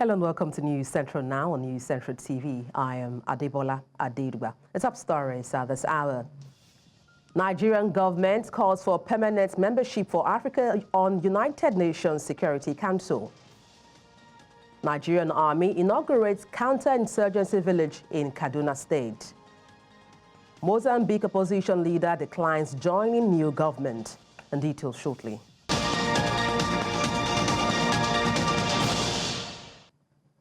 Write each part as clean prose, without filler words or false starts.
Hello and welcome to News Central Now on News Central TV. I am Adebola Adeduba. The top stories at this hour. Nigerian government calls for permanent membership for Africa on United Nations Security Council. Nigerian Army inaugurates counter-insurgency village in Kaduna State. Mozambique opposition leader declines joining new government. And details shortly.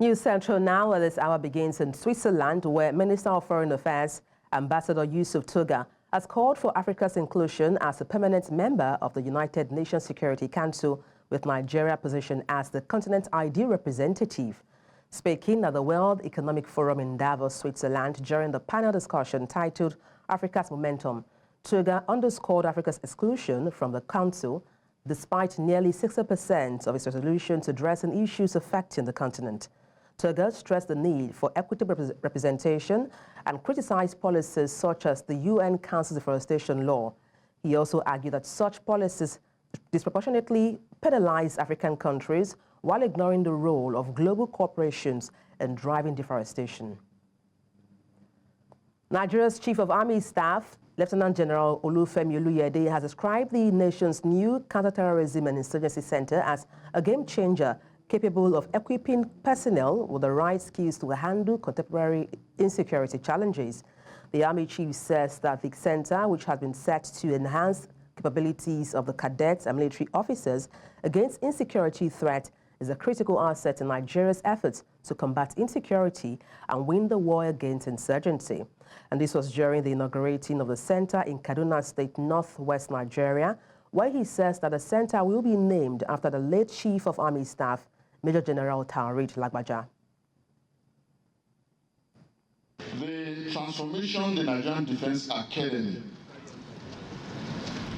News Central Now at this hour begins in Switzerland, where Minister of Foreign Affairs, Ambassador Yusuf Tuga, has called for Africa's inclusion as a permanent member of the United Nations Security Council, with Nigeria positioned as the continent's ideal representative. Speaking at the World Economic Forum in Davos, Switzerland, during the panel discussion titled Africa's Momentum, Tuga underscored Africa's exclusion from the Council, despite nearly 60% of its resolutions addressing issues affecting the continent. Tuga stressed the need for equitable representation and criticized policies such as the UN Council Deforestation Law. He also argued that such policies disproportionately penalize African countries while ignoring the role of global corporations in driving deforestation. Nigeria's Chief of Army Staff, Lieutenant General Olufemi Oluyede, has described the nation's new Counterterrorism and Insurgency Center as a game-changer capable of equipping personnel with the right skills to handle contemporary insecurity challenges. The Army Chief says that the center, which has been set to enhance capabilities of the cadets and military officers against insecurity threat, is a critical asset in Nigeria's efforts to combat insecurity and win the war against insurgency. And this was during the inaugurating of the center in Kaduna State, northwest Nigeria, where he says that the center will be named after the late Chief of Army Staff, Major General Taoreed Lagbaja. The transformation the Nigerian Defense Academy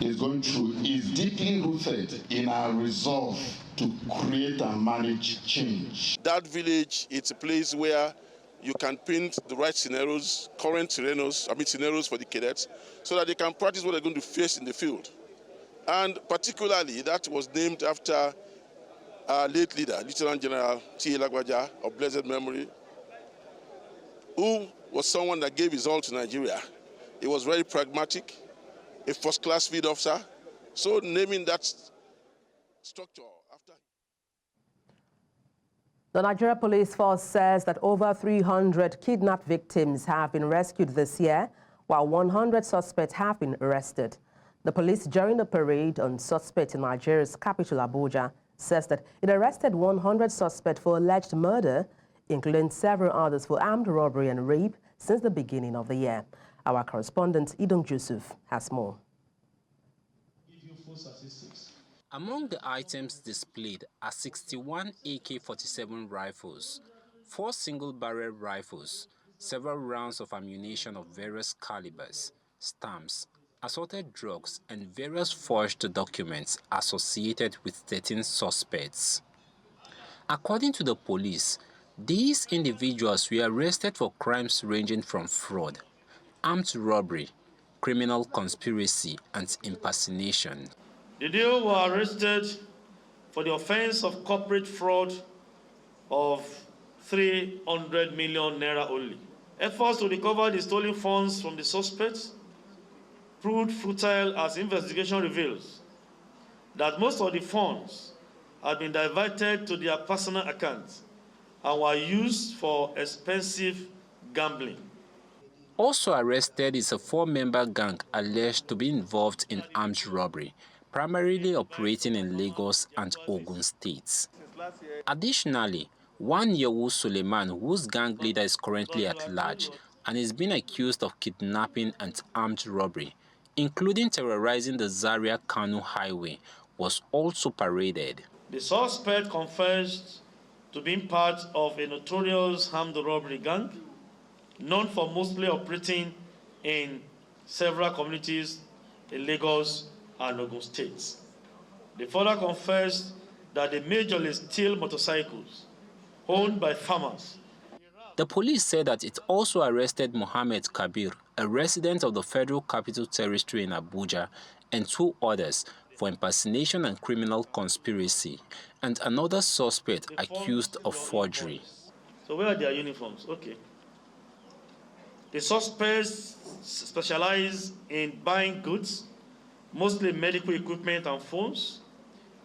is going through is deeply rooted in our resolve to create and manage change. That village, it's a place where you can paint the right scenarios, current scenarios for the cadets, so that they can practice what they're going to face in the field. And particularly, that was named after our late leader, Lieutenant General T. Lagbaja, of blessed memory, who was someone that gave his all to Nigeria. He was very pragmatic, a first-class field officer. So naming that structure after him. The Nigeria Police Force says that over 300 kidnapped victims have been rescued this year, while 100 suspects have been arrested. The police, during the parade on suspects in Nigeria's capital, Abuja, says that it arrested 100 suspects for alleged murder, including several others for armed robbery and rape since the beginning of the year. Our correspondent, Idong Jusuf, has more. Among the items displayed are 61 AK-47 rifles, 4 single-barrel rifles, several rounds of ammunition of various calibers, stamps, assorted drugs, and various forged documents associated with 13 suspects. According to the police, these individuals were arrested for crimes ranging from fraud, armed robbery, criminal conspiracy, and impersonation. The duo were arrested for the offense of corporate fraud of 300 million naira only. Efforts to recover the stolen funds from the suspects proved futile, as investigation reveals that most of the funds had been diverted to their personal accounts and were used for expensive gambling. Also arrested is a 4-member gang alleged to be involved in armed robbery, primarily operating in Lagos and Ogun states. Additionally, one Yewu Suleiman, whose gang leader is currently at large and is being accused of kidnapping and armed robbery, including terrorizing the Zaria-Kano highway, was also paraded. The suspect confessed to being part of a notorious armed robbery gang, known for mostly operating in several communities in Lagos and Ogun states. They further confessed that they majorly steal motorcycles owned by farmers. The police said that it also arrested Mohammed Kabir, a resident of the Federal Capital Territory in Abuja, and 2 others for impersonation and criminal conspiracy, and another suspect accused of forgery. So where are their uniforms? Okay. The suspects specialize in buying goods, mostly medical equipment and phones,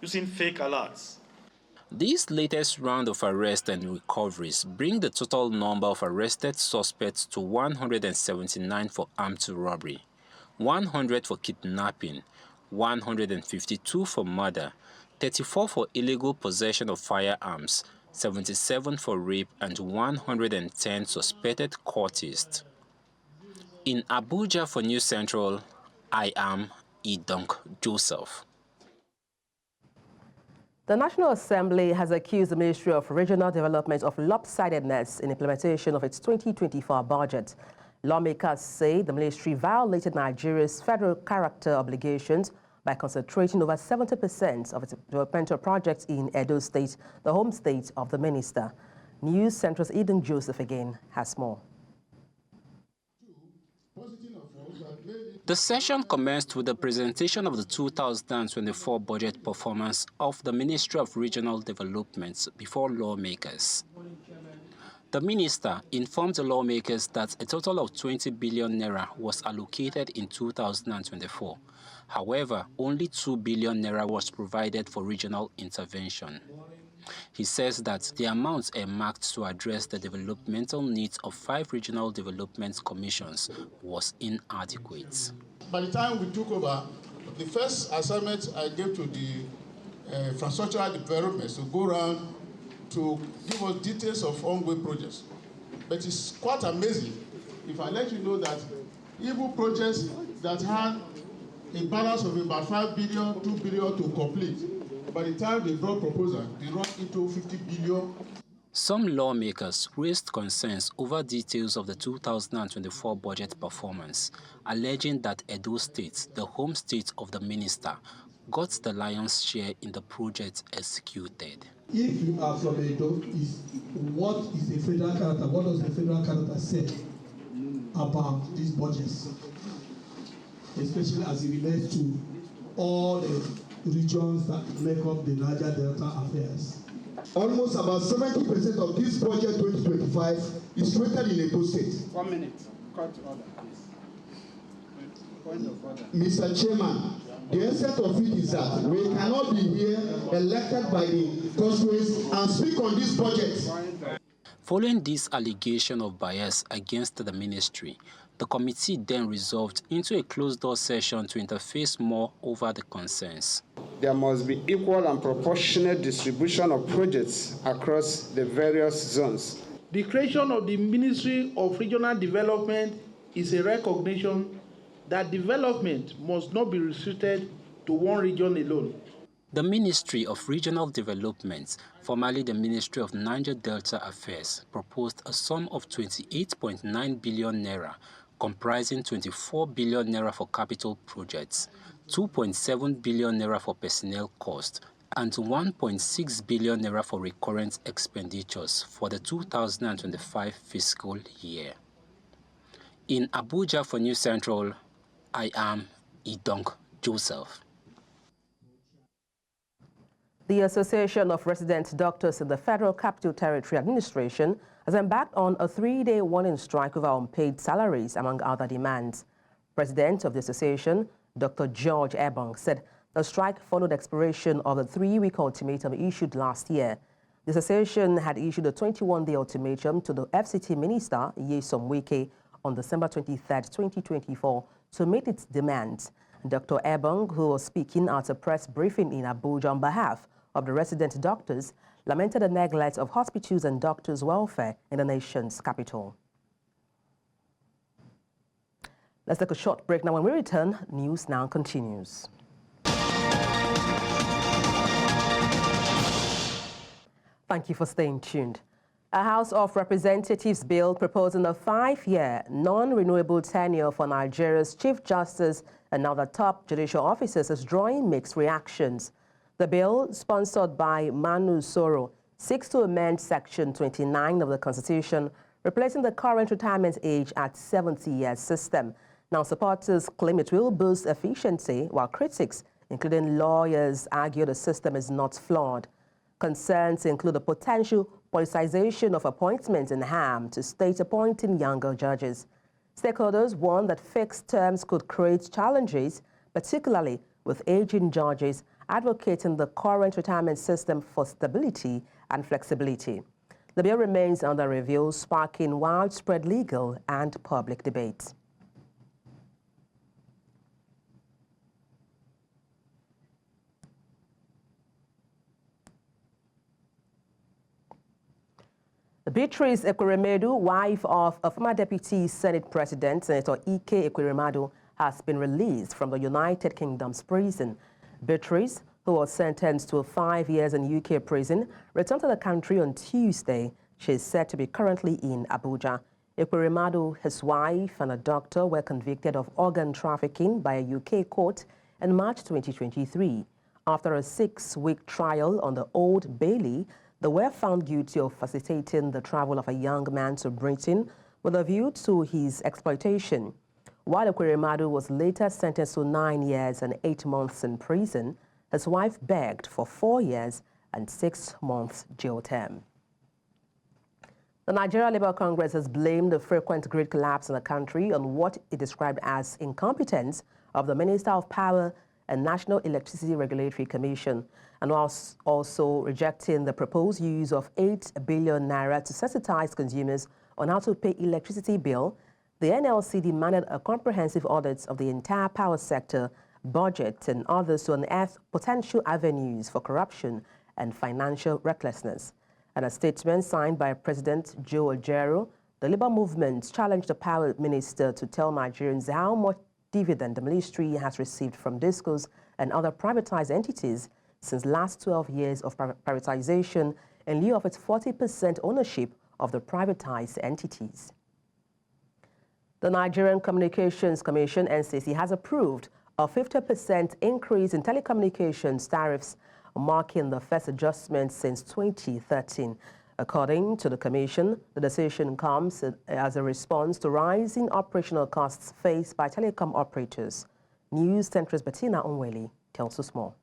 using fake alerts. This latest round of arrests and recoveries bring the total number of arrested suspects to 179 for armed robbery, 100 for kidnapping, 152 for murder, 34 for illegal possession of firearms, 77 for rape, and 110 suspected courtists. In Abuja for News Central, I am Idong Joseph. The National Assembly has accused the Ministry of Regional Development of lopsidedness in implementation of its 2024 budget. Lawmakers say the ministry violated Nigeria's federal character obligations by concentrating over 70% of its developmental projects in Edo State, the home state of the minister. News Central's Eden Joseph again has more. The session commenced with the presentation of the 2024 budget performance of the Ministry of Regional Development before lawmakers. The minister informed the lawmakers that a total of 20 billion naira was allocated in 2024. However, only 2 billion naira was provided for regional intervention. He says that the amounts earmarked to address the developmental needs of 5 regional development commissions was inadequate. By the time we took over, the first assignment I gave to the infrastructural developments to go around to give us details of ongoing projects. But it's quite amazing if I let you know that even projects that had a balance of about 5 billion, 2 billion to complete, by the time they brought proposal, they run into 50 billion. Some lawmakers raised concerns over details of the 2024 budget performance, alleging that Edo State, the home state of the minister, got the lion's share in the project executed. If you are from Edo, what is the federal character? What does the federal character say about these budgets, especially as it relates to all the regions that make up the Niger Delta affairs? Almost about 70% of this budget 2025 is created in Edo State. 1 minute. Cut order, please. Point of order. Mr. Chairman, the essence of it is that we cannot be here elected by the constituents and speak on this budget. Following this allegation of bias against the ministry, the committee then resolved into a closed-door session to interface more over the concerns. There must be equal and proportionate distribution of projects across the various zones. The creation of the Ministry of Regional Development is a recognition that development must not be restricted to one region alone. The Ministry of Regional Development, formerly the Ministry of Niger Delta Affairs, proposed a sum of 28.9 billion naira, comprising 24 billion naira for capital projects, 2.7 billion naira for personnel costs, and 1.6 billion naira for recurrent expenditures for the 2025 fiscal year. In Abuja for News Central, I am Idong Joseph. The Association of Resident Doctors in the Federal Capital Territory Administration has embarked on a 3-day warning strike over unpaid salaries, among other demands. President of the association, Dr. George Ebong, said the strike followed the expiration of the 3-week ultimatum issued last year. The association had issued a 21-day ultimatum to the FCT Minister, Nyesom Wike, on December 23, 2024, to meet its demands. Dr. Ebong, who was speaking at a press briefing in Abuja on behalf of the resident doctors, lamented the neglect of hospitals and doctors' welfare in the nation's capital. Let's take a short break now. When we return, News Now continues. Thank you for staying tuned. A House of Representatives bill proposing a 5-year non-renewable tenure for Nigeria's Chief Justice and other top judicial officers is drawing mixed reactions. The bill, sponsored by Manu Soro, seeks to amend Section 29 of the Constitution, replacing the current retirement age at 70 years system. Now, supporters claim it will boost efficiency, while critics including lawyers, argue the system is not flawed. Concerns include the potential politicization of appointments and harm to state appointing younger judges. Stakeholders warn that fixed terms could create challenges, particularly with aging judges, advocating the current retirement system for stability and flexibility. The bill remains under review, sparking widespread legal and public debate. Beatrice Ekweremadu, wife of a former Deputy Senate President, Senator Ike Ekweremadu, has been released from the United Kingdom's prison. Beatrice, who was sentenced to 5 years in UK prison, returned to the country on Tuesday. She is said to be currently in Abuja. Ekweremadu, his wife, and a doctor were convicted of organ trafficking by a UK court in March 2023. After a 6-week trial on the Old Bailey, they were found guilty of facilitating the travel of a young man to Britain with a view to his exploitation. While Ekweremadu was later sentenced to 9 years and 8 months in prison, his wife begged for 4 years and 6 months jail term. The Nigeria Labour Congress has blamed the frequent grid collapse in the country on what it described as incompetence of the Minister of Power and National Electricity Regulatory Commission, and was also rejecting the proposed use of 8 billion naira to sensitize consumers on how to pay electricity bill. The NLC demanded a comprehensive audit of the entire power sector, budget, and others to unearth potential avenues for corruption and financial recklessness. In a statement signed by President Joe Ajaero, the Labour movement challenged the power minister to tell Nigerians how much dividend the ministry has received from DISCOs and other privatized entities since last 12 years of privatization in lieu of its 40% ownership of the privatized entities. The Nigerian Communications Commission, NCC, has approved a 50% increase in telecommunications tariffs, marking the first adjustment since 2013. According to the Commission, the decision comes as a response to rising operational costs faced by telecom operators. News Center's Bettina Onweli tells us more.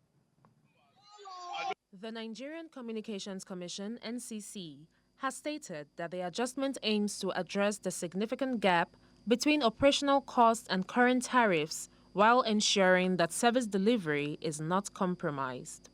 The Nigerian Communications Commission, NCC, has stated that the adjustment aims to address the significant gap between operational costs and current tariffs while ensuring that service delivery is not compromised.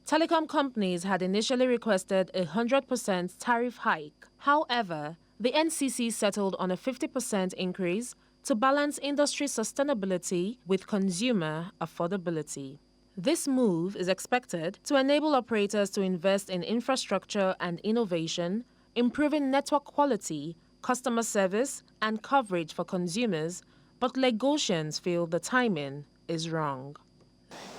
Telecom companies had initially requested a 100% tariff hike. However, the NCC settled on a 50% increase to balance industry sustainability with consumer affordability. This move is expected to enable operators to invest in infrastructure and innovation, improving network quality, customer service, and coverage for consumers, but Lagosians feel the timing is wrong.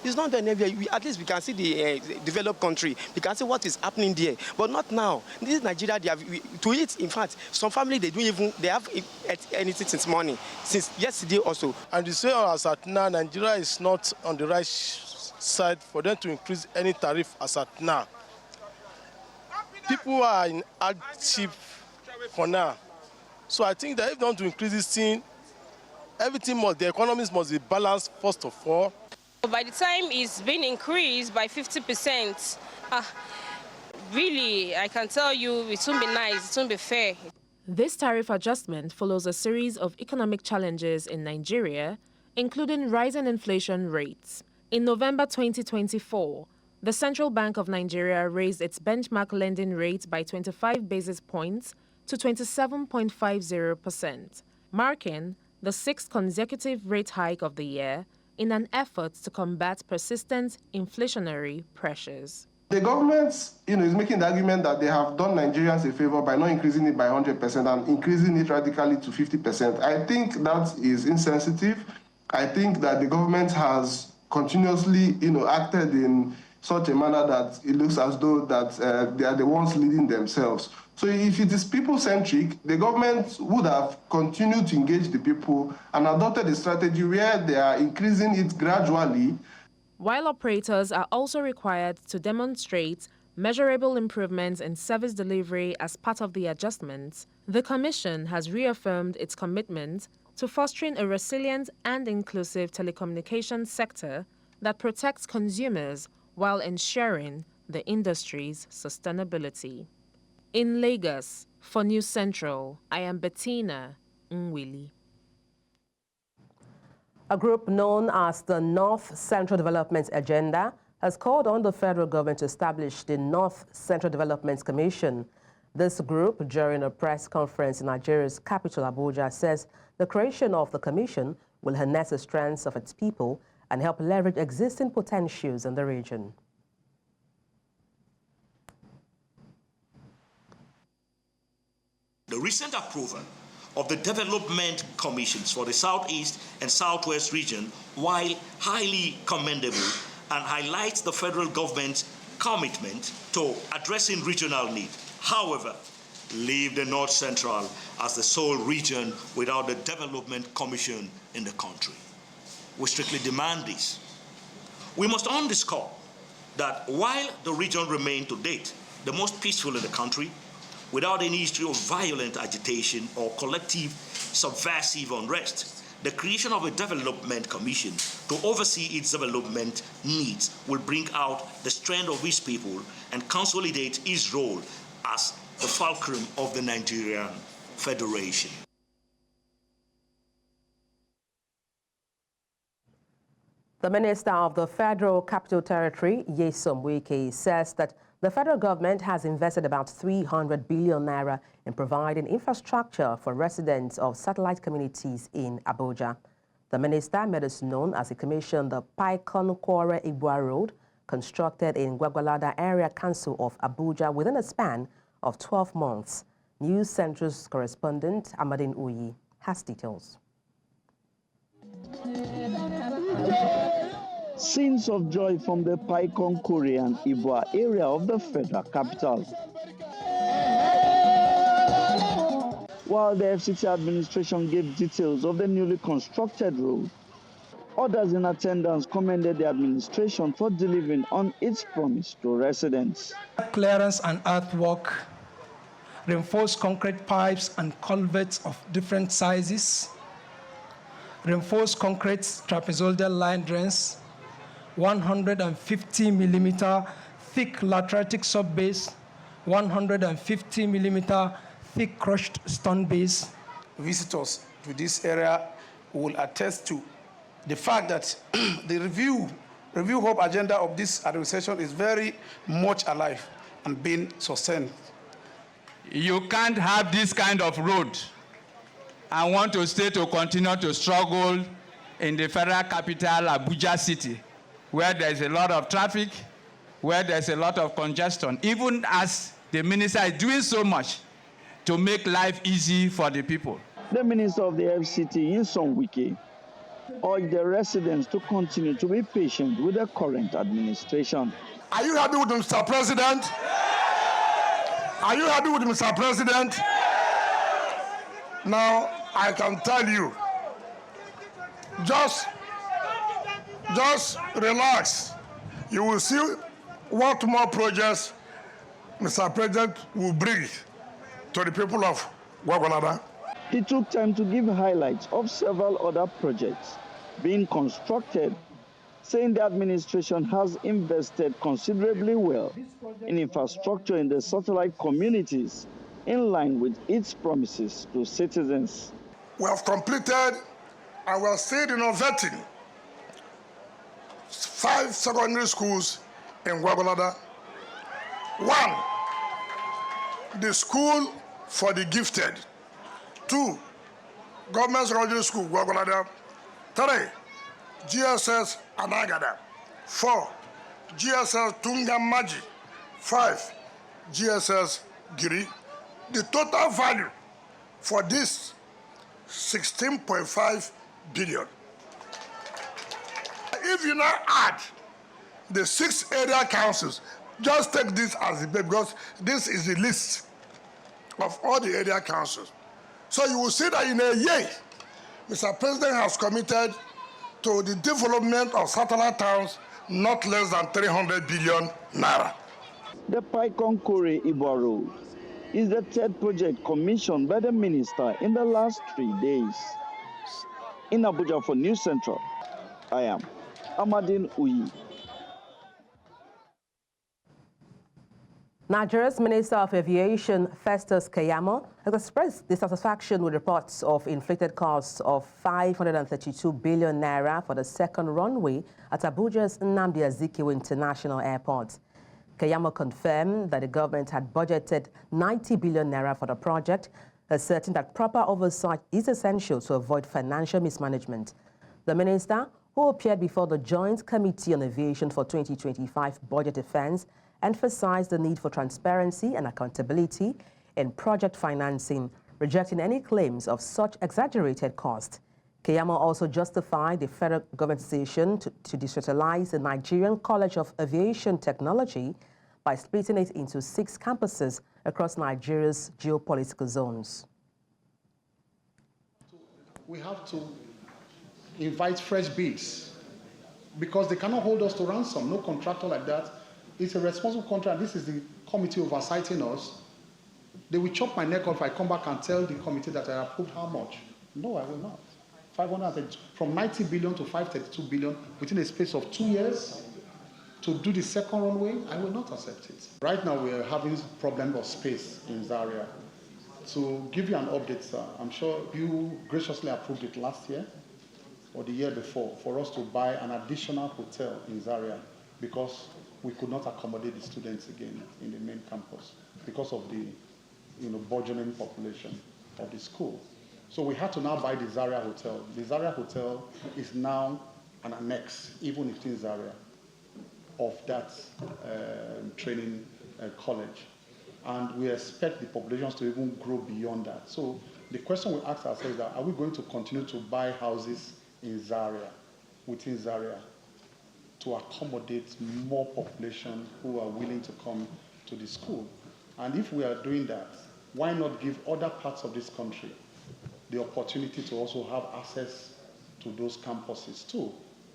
It's not the Navy. At least we can see the developed country. We can see what is happening there, but not now. This is Nigeria. They have to eat. In fact, some family they have anything since morning, since yesterday also. And you say as at now, Nigeria is not on the right side for them to increase any tariff as at now. People are in hardship for now, so I think that if they want to increase this thing, the economies must be balanced first of all. By the time it's been increased by 50%, really, I can tell you it won't be nice, it won't be fair. This tariff adjustment follows a series of economic challenges in Nigeria, including rising inflation rates. In November 2024, the Central Bank of Nigeria raised its benchmark lending rate by 25 basis points to 27.50%, marking the 6th consecutive rate hike of the year, in an effort to combat persistent inflationary pressures. The government, is making the argument that they have done Nigerians a favor by not increasing it by 100% and increasing it radically to 50%. I think that is insensitive. I think that the government has continuously, acted in such a manner that it looks as though that they are the ones leading themselves. So if it is people-centric, the government would have continued to engage the people and adopted a strategy where they are increasing it gradually. While operators are also required to demonstrate measurable improvements in service delivery as part of the adjustments, the Commission has reaffirmed its commitment to fostering a resilient and inclusive telecommunications sector that protects consumers while ensuring the industry's sustainability. In Lagos, for News Central, I am Bettina Nwili. A group known as the North Central Development Agenda has called on the federal government to establish the North Central Development Commission. This group, during a press conference in Nigeria's capital, Abuja, says the creation of the commission will harness the strengths of its people and help leverage existing potentials in the region. The recent approval of the development commissions for the Southeast and Southwest region, while highly commendable and highlights the federal government's commitment to addressing regional need, however, leave the North Central as the sole region without the development commission in the country. We strictly demand this. We must underscore that while the region remained to date the most peaceful in the country, without any history of violent agitation or collective subversive unrest, the creation of a development commission to oversee its development needs will bring out the strength of its people and consolidate its role as the fulcrum of the Nigerian Federation. The Minister of the Federal Capital Territory, Nyesom Wike, says that the federal government has invested about 300 billion naira in providing infrastructure for residents of satellite communities in Abuja. The minister made this known as he commissioned the Paikon-Kwore-Ibua Road, constructed in Gwagwalada Area Council of Abuja within a span of 12 months. News Central's correspondent Amadine Uyi has details. Scenes of joy from the Paikon-Kwore and Ibua area of the federal capital. While the FCT administration gave details of the newly constructed road, others in attendance commended the administration for delivering on its promise to residents. Clearance and earthwork, reinforced concrete pipes and culverts of different sizes, reinforced concrete trapezoidal line drains, 150 millimeter thick lateritic sub-base, 150 millimeter thick crushed stone base. Visitors to this area will attest to the fact that the review hope agenda of this administration is very much alive and being sustained. You can't have this kind of road and want to stay to continue to struggle in the federal capital, Abuja City, where there's a lot of traffic, where there's a lot of congestion, even as the minister is doing so much to make life easy for the people. The minister of the FCT, Nyesom Wike, urged the residents to continue to be patient with the current administration. Are you happy with Mr. President? Are you happy with Mr. President? Now, I can tell you, just relax. You will see what more projects Mr. President will bring to the people of Gwagwalada. He took time to give highlights of several other projects being constructed, saying the administration has invested considerably well in infrastructure in the satellite communities in line with its promises to citizens. We have completed and we are still innovating 5 secondary schools in Gwagwalada. 1, the school for the gifted. 2, government secondary school, Gwagwalada. 3, GSS Anagada. 4, GSS Tungamaji. 5, GSS Giri. The total value for this 16.5 billion. If you now add the 6 area councils, just take this as the base, because this is the list of all the area councils. So you will see that in a year, Mr. President has committed to the development of satellite towns not less than 300 billion naira. The Paikon-Kwore-Ibua Road is the 3rd project commissioned by the minister in the last 3 days. In Abuja for News Central, I am Amadine Uyi. Nigeria's Minister of Aviation, Festus Keyamo, has expressed dissatisfaction with reports of inflated costs of 532 billion naira for the second runway at Abuja's Nnamdi Azikiwe International Airport. Keyamo confirmed that the government had budgeted 90 billion naira for the project, asserting that proper oversight is essential to avoid financial mismanagement. The minister, who appeared before the Joint Committee on Aviation for 2025 Budget Defense, emphasized the need for transparency and accountability in project financing, rejecting any claims of such exaggerated cost. Keyamo also justified the federal government's decision to decentralize the Nigerian College of Aviation Technology by splitting it into 6 campuses across Nigeria's geopolitical zones. We have to invite fresh bids because they cannot hold us to ransom. No contractor like that. It's a responsible contract. This is the committee oversighting us. They will chop my neck off if I come back and tell the committee that I approved how much. No, I will not. 500 from 90 billion to 532 billion within a space of 2 years to do the second runway, I will not accept it. Right now, we are having a problem of space in Zaria. To give you an update, sir, I'm sure you graciously approved it last year or the year before for us to buy an additional hotel in Zaria because we could not accommodate the students again in the main campus because of the burgeoning population of the school. So we had to now buy the Zaria Hotel. The Zaria Hotel is now an annex, even if it's in Zaria, of that training college. And we expect the populations to even grow beyond that. So the question we ask ourselves is that, are we going to continue to buy houses in Zaria, within Zaria, to accommodate more population who are willing to come to the school? And if we are doing that, why not give other parts of this country the opportunity to also have access to those campuses too?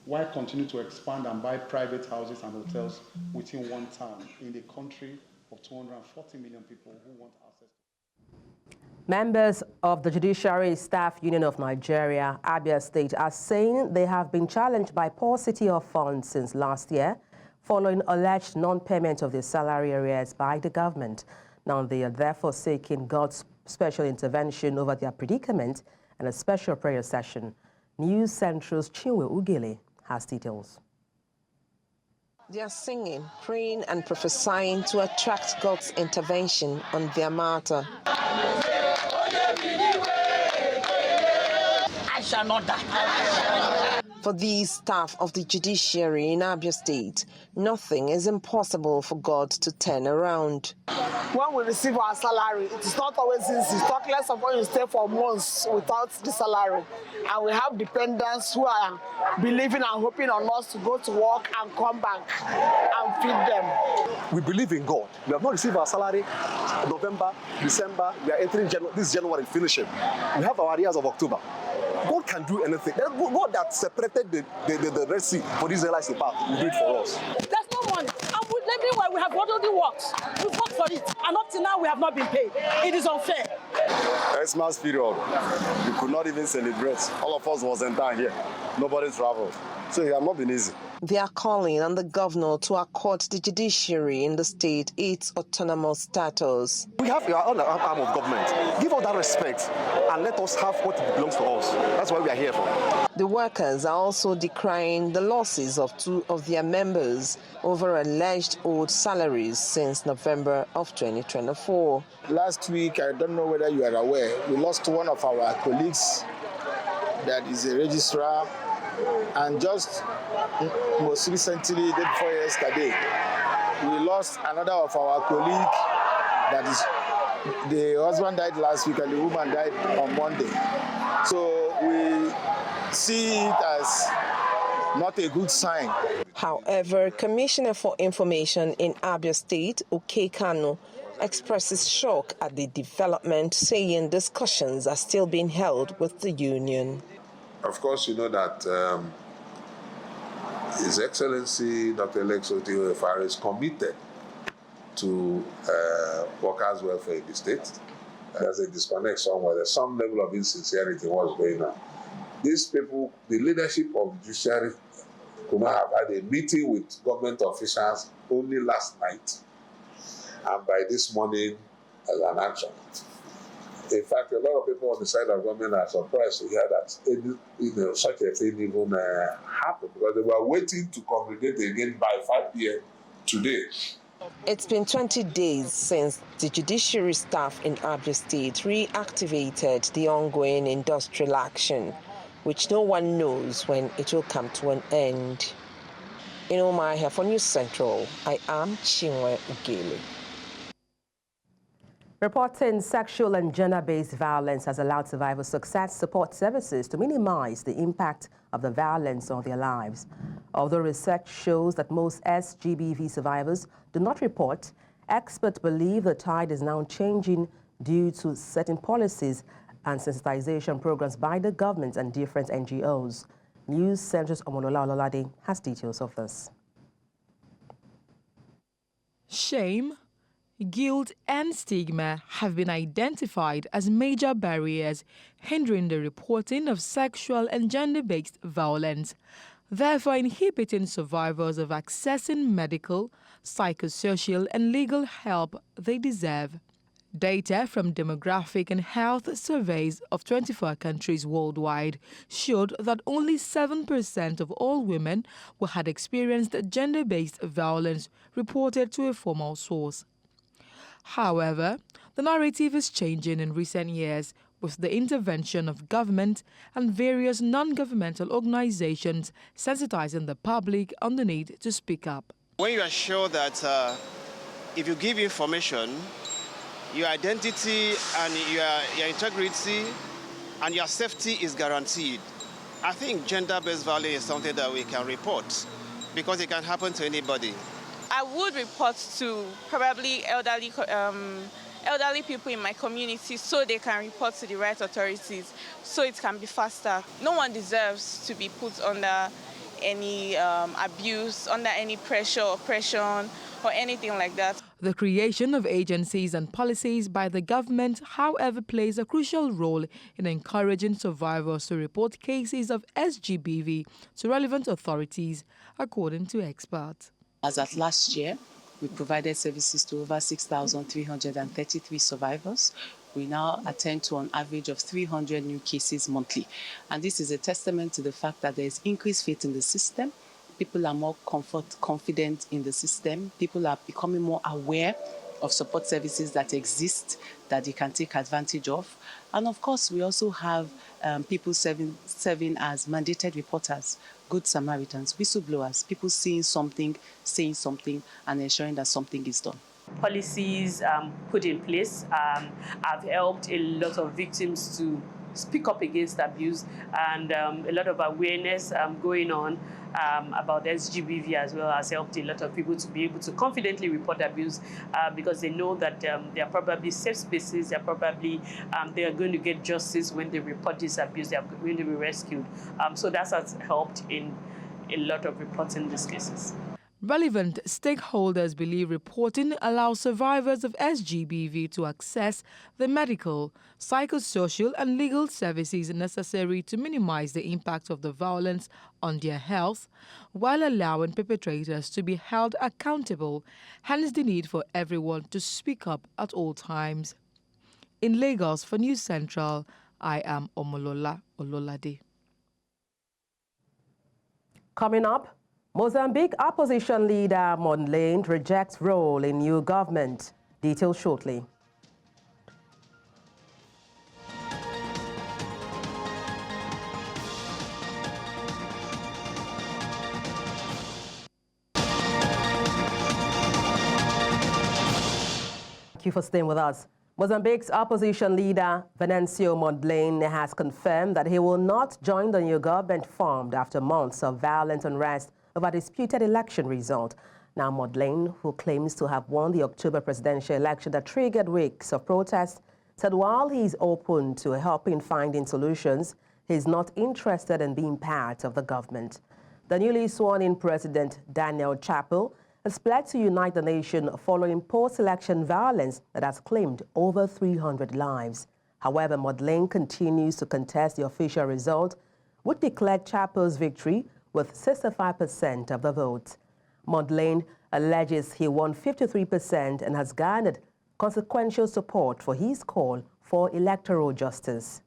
Why continue to expand and buy private houses and hotels within one town in the country of 240 million people who want access? Members of the Judiciary Staff Union of Nigeria, Abia State, are saying they have been challenged by paucity of funds since last year, following alleged non-payment of their salary arrears by the government. Now they are therefore seeking God's special intervention over their predicament and a special prayer session. News Central's Chinwe Ugele has details. They are singing, praying and prophesying to attract God's intervention on their matter. I shall not die. For these staff of the judiciary in Abia State, nothing is impossible for God to turn around. When we receive our salary, it is not always easy. Talk less of when you stay for months without the salary. And we have dependents who are believing and hoping on us to go to work and come back and feed them. We believe in God. We have not received our salary November, December. We are entering this January, finishing. We have our arrears of October. God can do anything. God that separated the Red Sea for the Israelites to pass will do it for us. There's no money. And everywhere we have already worked. We've worked for it. And up to now, we have not been paid. It is unfair. Christmas period, we could not even celebrate. All of us wasn't down here. Nobody traveled. So it has not been easy. They are calling on the governor to accord the judiciary in the state its autonomous status. We have our own arm of government. Give us that respect and let us have what belongs to us. That's what we are here for. The workers are also decrying the losses of 2 of their members over alleged owed salaries since November of 2024. Last week, I don't know whether you are aware, we lost one of our colleagues that is a registrar. And just most recently, day before yesterday, we lost another of our colleagues. That is, the husband died last week and the woman died on Monday. So we see it as not a good sign. However, Commissioner for Information in Abia State, Oke Kanu, expresses shock at the development, saying discussions are still being held with the union. Of course, you know that His Excellency Dr. Alex Oti-Uwefari is committed to workers' welfare in the state. There's a disconnect somewhere. There's some level of insincerity in what's going on. These people, the leadership of the judiciary, Nkrumah have had a meeting with government officials only last night, and by this morning as an action. In fact, a lot of people on the side of government are surprised to hear that such a thing even happened, because they were waiting to congregate again by 5 p.m. today. It's been 20 days since the judiciary staff in Abia State reactivated the ongoing industrial action, which no one knows when it will come to an end. In Umuahia for News Central, I am Chinwe Ugele. Reporting sexual and gender-based violence has allowed survivors success support services to minimize the impact of the violence on their lives. Although research shows that most SGBV survivors do not report, experts believe the tide is now changing due to certain policies and sensitization programs by the government and different NGOs. News Center's Omolola Ololade has details of this. Shame, guilt and stigma have been identified as major barriers hindering the reporting of sexual and gender-based violence, therefore inhibiting survivors of accessing medical, psychosocial and legal help they deserve. Data from demographic and health surveys of 24 countries worldwide showed that only 7% of all women who had experienced gender-based violence reported to a formal source. However, the narrative is changing in recent years with the intervention of government and various non-governmental organizations sensitizing the public on the need to speak up. When you are sure that if you give information, your identity and your integrity and your safety is guaranteed, I think gender-based violence is something that we can report because it can happen to anybody. I would report to probably elderly people in my community so they can report to the right authorities so it can be faster. No one deserves to be put under any abuse, under any pressure, oppression, or anything like that. The creation of agencies and policies by the government, however, plays a crucial role in encouraging survivors to report cases of SGBV to relevant authorities, according to experts. As at last year, we provided services to over 6,333 survivors. We now attend to an average of 300 new cases monthly. And this is a testament to the fact that there is increased faith in the system. People are more confident in the system. People are becoming more aware of support services that exist that they can take advantage of. And of course, we also have people serving as mandated reporters, good Samaritans, whistleblowers, people seeing something, saying something, and ensuring that something is done. Policies put in place have helped a lot of victims to speak up against abuse, and a lot of awareness going on about SGBV as well has helped a lot of people to be able to confidently report abuse because they know that they are probably safe spaces, they are going to get justice when they report this abuse, they are going to be rescued. So that has helped in a lot of reporting these cases. Relevant stakeholders believe reporting allows survivors of SGBV to access the medical, psychosocial and legal services necessary to minimize the impact of the violence on their health, while allowing perpetrators to be held accountable, hence the need for everyone to speak up at all times. In Lagos for News Central, I am Omolola Ololade. Coming up, Mozambique opposition leader Mondlane rejects role in new government. Details shortly. Thank you for staying with us. Mozambique's opposition leader, Venancio Mondlane, has confirmed that he will not join the new government formed after months of violent unrest over a disputed election result. Now, Mondlane, who claims to have won the October presidential election that triggered weeks of protest, said while he is open to helping finding solutions, he is not interested in being part of the government. The newly sworn-in president, Daniel Chapo, has pledged to unite the nation following post-election violence that has claimed over 300 lives. However, Mondlane continues to contest the official result, which declared Chapo's victory with 65% of the vote. Mondlane alleges he won 53% and has garnered consequential support for his call for electoral justice.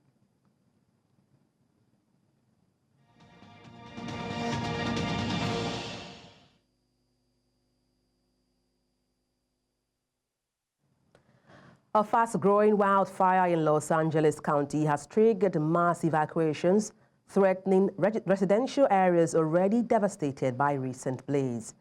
A fast-growing wildfire in Los Angeles County has triggered mass evacuations, threatening residential areas already devastated by recent blaze.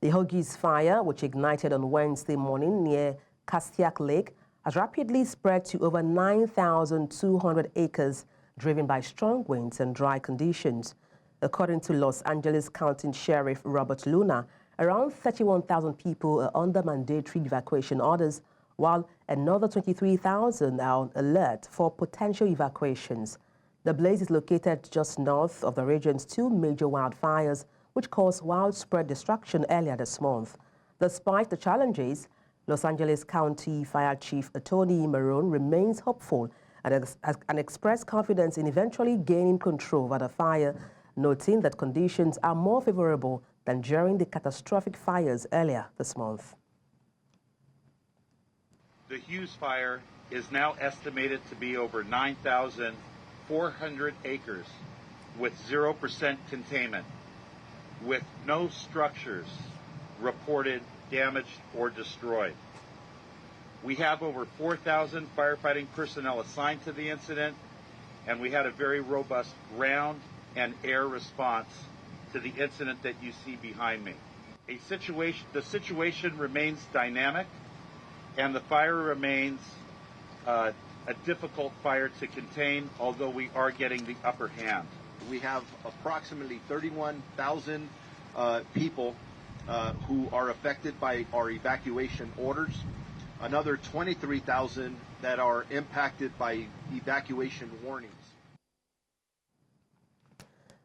The Huggies fire, which ignited on Wednesday morning near Castiac Lake, has rapidly spread to over 9,200 acres, driven by strong winds and dry conditions. According to Los Angeles County Sheriff Robert Luna, around 31,000 people are under mandatory evacuation orders, while another 23,000 are on alert for potential evacuations. The blaze is located just north of the region's two major wildfires, which caused widespread destruction earlier this month. Despite the challenges, Los Angeles County Fire Chief Tony Marone remains hopeful and expressed confidence in eventually gaining control over the fire, noting that conditions are more favorable than during the catastrophic fires earlier this month. The Hughes fire is now estimated to be over 9,400 acres with 0% containment, with no structures reported damaged or destroyed. We have over 4,000 firefighting personnel assigned to the incident, and we had a very robust ground and air response to the incident that you see behind me. The situation remains dynamic, and the fire remains a difficult fire to contain, although we are getting the upper hand. We have approximately 31,000 people who are affected by our evacuation orders, another 23,000 that are impacted by evacuation warnings.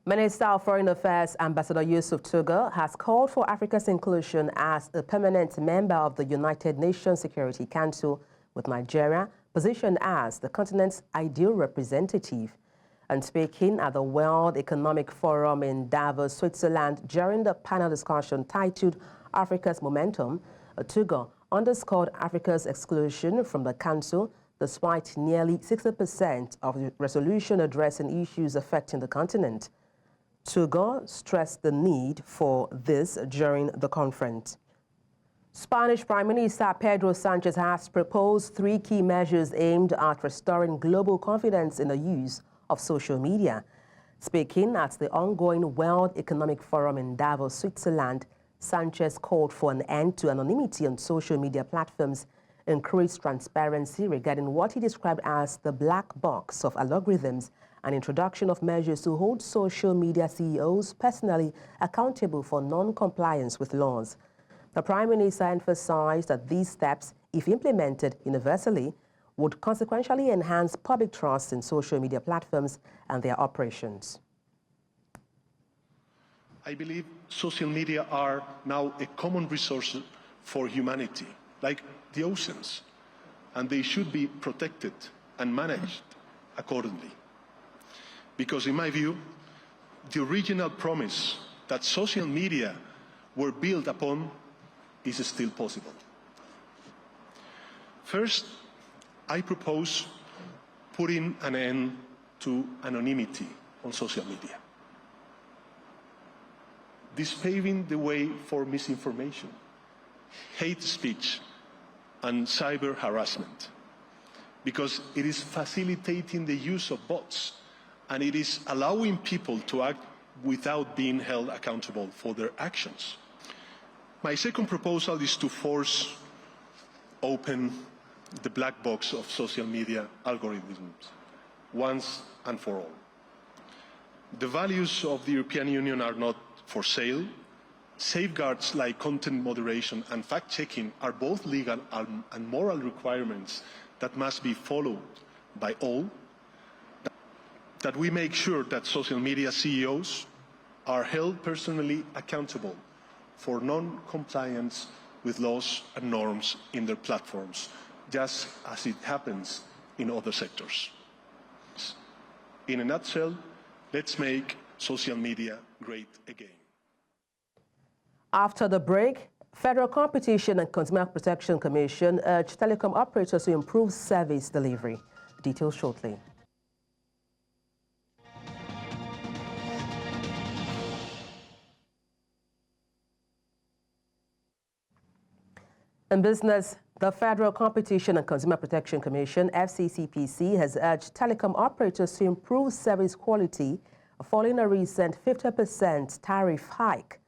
Minister of Foreign Affairs Ambassador Yusuf Tuga has called for Africa's inclusion as a permanent member of the United Nations Security Council, with Nigeria positioned as the continent's ideal representative. And speaking at the World Economic Forum in Davos, Switzerland, during the panel discussion titled Africa's Momentum, Tuga underscored Africa's exclusion from the Council despite nearly 60% of the resolution addressing issues affecting the continent. Tuga stressed the need for this during the conference. Spanish Prime Minister Pedro Sanchez has proposed 3 key measures aimed at restoring global confidence in the use of social media. Speaking at the ongoing World Economic Forum in Davos, Switzerland, Sanchez called for an end to anonymity on social media platforms, increased transparency regarding what he described as the black box of algorithms, and introduction of measures to hold social media CEOs personally accountable for non-compliance with laws. The Prime Minister emphasized that these steps, if implemented universally, would consequentially enhance public trust in social media platforms and their operations. I believe social media are now a common resource for humanity, like the oceans, and they should be protected and managed accordingly. Because in my view, the original promise that social media were built upon is still possible. First, I propose putting an end to anonymity on social media. This paving the way for misinformation, hate speech, and cyber harassment, because it is facilitating the use of bots, and it is allowing people to act without being held accountable for their actions. My second proposal is to force open the black box of social media algorithms once and for all. The values of the European Union are not for sale. Safeguards like content moderation and fact-checking are both legal and moral requirements that must be followed by all. That we make sure that social media CEOs are held personally accountable for non-compliance with laws and norms in their platforms, just as it happens in other sectors. In a nutshell, let's make social media great again. After the break, Federal Competition and Consumer Protection Commission urged telecom operators to improve service delivery. Details shortly. In business, the Federal Competition and Consumer Protection Commission, FCCPC, has urged telecom operators to improve service quality following a recent 50% tariff hike.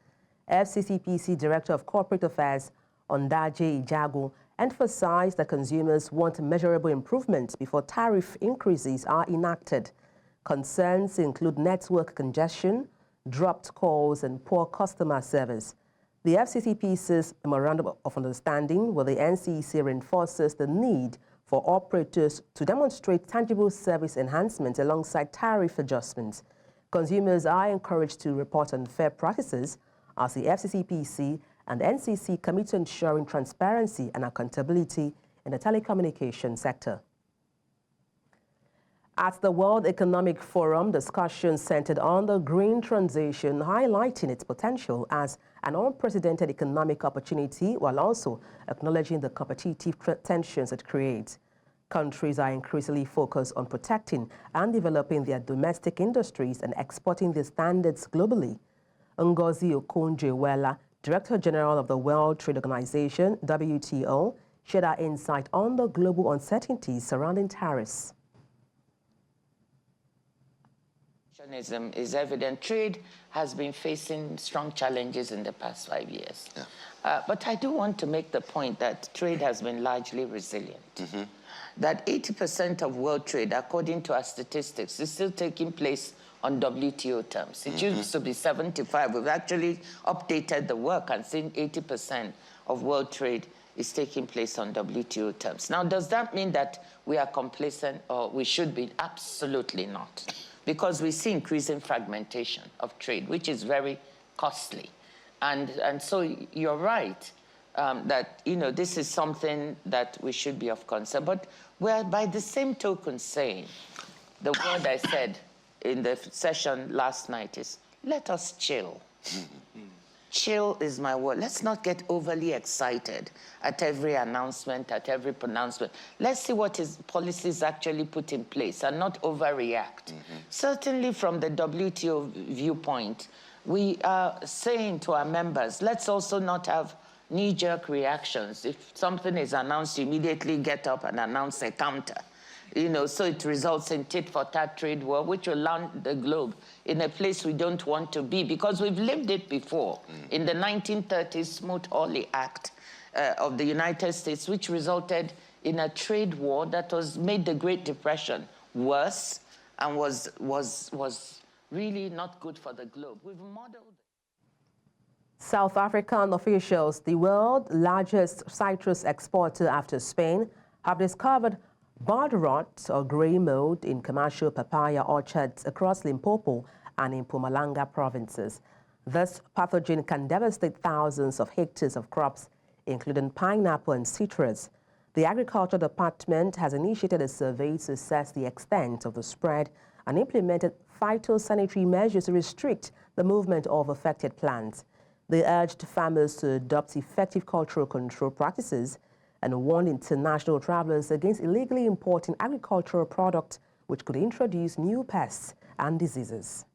FCCPC Director of Corporate Affairs, Ondaje Ijagu, emphasized that consumers want measurable improvements before tariff increases are enacted. Concerns include network congestion, dropped calls, and poor customer service. The FCCPC's Memorandum of Understanding with the NCEC reinforces the need for operators to demonstrate tangible service enhancements alongside tariff adjustments. Consumers are encouraged to report unfair practices as the FCCPC and NCC commit to ensuring transparency and accountability in the telecommunications sector. At the World Economic Forum, discussions centered on the green transition, highlighting its potential as an unprecedented economic opportunity while also acknowledging the competitive tensions it creates. Countries are increasingly focused on protecting and developing their domestic industries and exporting their standards globally. Ngozi Okonjo-Iweala, Director General of the World Trade Organization, WTO, shared our insight on the global uncertainties surrounding tariffs. Is evident. Trade has been facing strong challenges in the past 5 years. Yeah. But I do want to make the point that trade has been largely resilient. Mm-hmm. That 80% of world trade, according to our statistics, is still taking place on WTO terms. It used to be 75. We've actually updated the work and seen 80% of world trade is taking place on WTO terms. Now, does that mean that we are complacent or we should be? Absolutely not. Because we see increasing fragmentation of trade, which is very costly. And so you're right that, this is something that we should be of concern. But we're by the same token saying, the word I said in the session last night is, let us chill. Chill is my word. Let's not get overly excited at every announcement, at every pronouncement. Let's see what his policies actually put in place and not overreact. Certainly from the WTO viewpoint, we are saying to our members, let's also not have knee-jerk reactions. If something is announced, you immediately get up and announce a counter. So it results in tit-for-tat trade war, which will land the globe in a place we don't want to be, because we've lived it before. In the 1930s Smoot-Hawley Act of the United States, which resulted in a trade war that made the Great Depression worse and was really not good for the globe. We've modeled. South African officials, the world's largest citrus exporter after Spain, have discovered bud rot or grey mold in commercial papaya orchards across Limpopo and in Mpumalanga provinces. This pathogen can devastate thousands of hectares of crops, including pineapple and citrus. The Agriculture Department has initiated a survey to assess the extent of the spread and implemented phytosanitary measures to restrict the movement of affected plants. They urged farmers to adopt effective cultural control practices and warned international travelers against illegally importing agricultural products which could introduce new pests and diseases.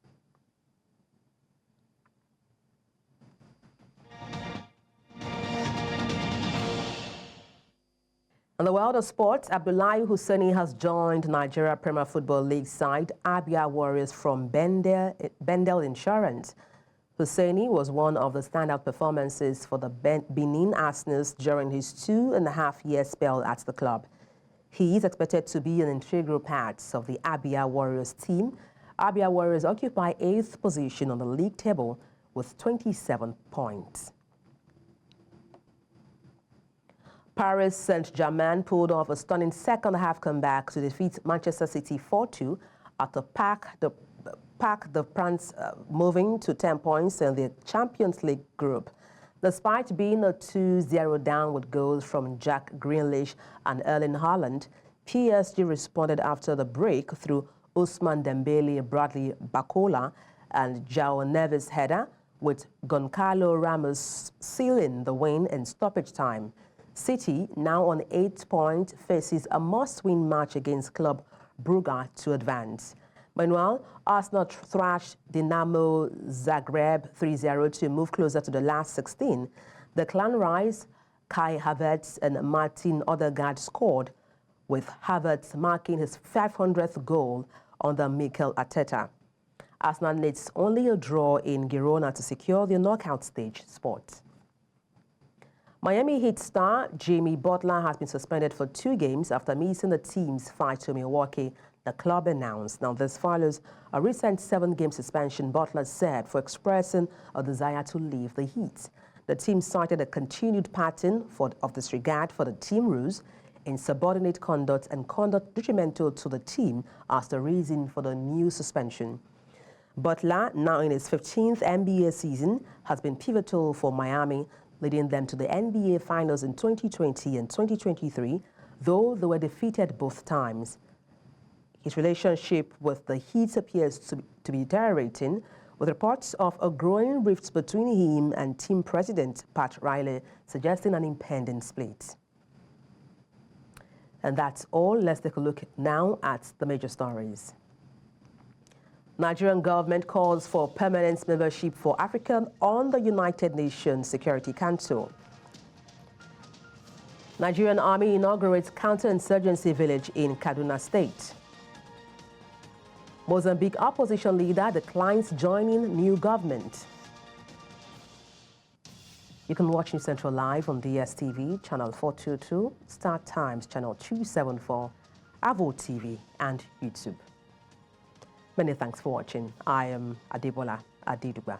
In the world of sports, Abdullahi Hussaini has joined Nigeria Premier Football League side Abia Warriors from Bendel Insurance. Hussaini was one of the standout performances for the Benin Arsenals during his 2.5-year spell at the club. He is expected to be an integral part of the Abia Warriors team. Abia Warriors occupy 8th position on the league table with 27 points. Paris Saint-Germain pulled off a stunning second-half comeback to defeat Manchester City 4-2 at the Parc des Princes, moving to 10 points in the Champions League group. Despite being a 2-0 down with goals from Jack Grealish and Erling Haaland, PSG responded after the break through Ousmane Dembele, Bradley Barcola, and João Neves' header, with Goncalo Ramos sealing the win in stoppage time. City, now on 8 points, faces a must-win match against Club Brugge to advance. Meanwhile, Arsenal thrashed Dinamo Zagreb 3-0 to move closer to the last 16. The Clan Rise, Kai Havertz and Martin Odegaard scored, with Havertz marking his 500th goal under Mikel Arteta. Arsenal needs only a draw in Girona to secure the knockout stage spot. Miami Heat star Jimmy Butler has been suspended for 2 games after missing the team's fight to Milwaukee, the club announced. Now, this follows a recent 7-game suspension Butler said for expressing a desire to leave the Heat. The team cited a continued pattern of disregard for the team rules, insubordinate conduct, and conduct detrimental to the team as the reason for the new suspension. Butler, now in his 15th NBA season, has been pivotal for Miami, leading them to the NBA Finals in 2020 and 2023, though they were defeated both times. His relationship with the Heat appears to be deteriorating, with reports of a growing rift between him and team president Pat Riley suggesting an impending split. And that's all. Let's take a look now at the major stories. Nigerian government calls for permanent membership for Africa on the United Nations Security Council. Nigerian Army inaugurates counterinsurgency village in Kaduna State. Mozambique opposition leader declines joining new government. You can watch News Central live on DSTV, channel 422, Star Times, channel 274, Avo TV, and YouTube. Many thanks for watching. I am Adebola Adedugba.